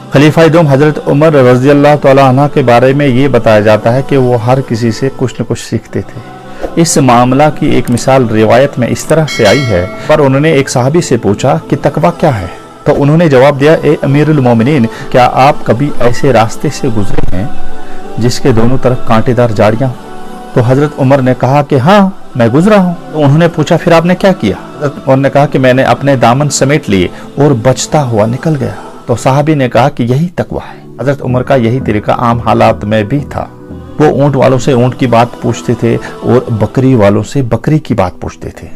खलीफा दोम हजरत उमर रज़ी अल्लाह तआला अन्हु के बारे में ये बताया जाता है कि वो हर किसी से कुछ न कुछ सीखते थे। इस मामला की एक मिसाल रिवायत में इस तरह से आई है, पर उन्होंने एक सहाबी से पूछा कि तकवा क्या है, तो उन्होंने जवाब दिया, ए अमीरुल मोमिनीन, क्या आप कभी ऐसे रास्ते से गुजरे हैं जिसके दोनों तरफ कांटेदार झाड़ियां? तो हजरत उमर ने कहा कि हाँ, मैं गुजरा हूँ। तो उन्होंने पूछा, फिर आपने क्या किया? हजरत उमर ने कहा कि मैंने अपने दामन समेट लिए और बचता हुआ निकल गया। तो साहबी ने कहा कि यही तकवा है। हजरत उमर का यही तरीका आम हालात में भी था। वो ऊंट वालों से ऊंट की बात पूछते थे और बकरी वालों से बकरी की बात पूछते थे।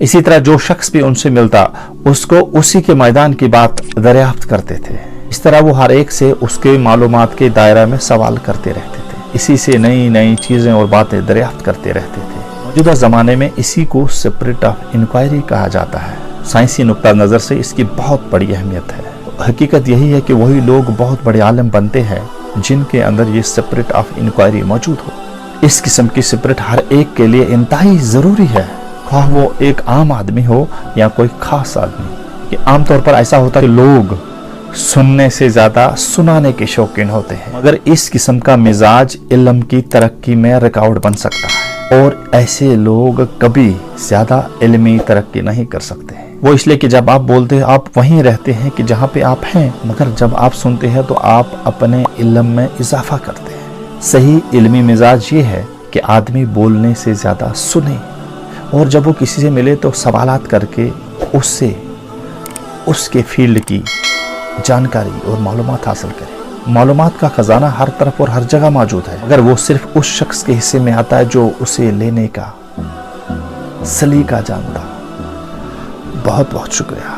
इसी तरह जो शख्स भी उनसे मिलता उसको उसी के मैदान की बात दरियाफ्त करते थे। इस तरह वो हर एक से उसके मालूमात के दायरा में सवाल करते रहते थे। इसी से नई नई चीजें और बातें दरियाफ्त करते रहते थे। मौजूदा जमाने में इसी को स्पिरिट ऑफ इंक्वायरी कहा जाता है। साइंसी नुक्ता नजर से इसकी बहुत बड़ी अहमियत है। हकीकत यही है कि वही लोग बहुत बड़े आलिम बनते हैं जिनके अंदर ये स्पिरिट ऑफ इंक्वायरी मौजूद हो। इस किस्म की स्पिरिट हर एक के लिए इंतहाई जरूरी है, ख्वाह वो एक आम आदमी हो या कोई खास आदमी। कि आमतौर पर ऐसा होता है कि लोग सुनने से ज्यादा सुनाने के शौकीन होते हैं, मगर इस किस्म का मिजाज इल्म की तरक्की में रुकावट बन सकता है और ऐसे लोग कभी ज्यादा इल्मी तरक्की नहीं कर सकते। वो इसलिए कि जब आप बोलते हैं आप वहीं रहते हैं कि जहाँ पे आप हैं, मगर जब आप सुनते हैं तो आप अपने इल्म में इजाफा करते हैं। सही इल्मी मिजाज ये है कि आदमी बोलने से ज़्यादा सुने और जब वो किसी से मिले तो सवालात करके उससे उसके फील्ड की जानकारी और मालूमात हासिल करे। मालूमात का खजाना हर तरफ और हर जगह मौजूद है, मगर वो सिर्फ उस शख्स के हिस्से में आता है जो उसे लेने का सलीका जानता। बहुत बहुत शुक्रिया।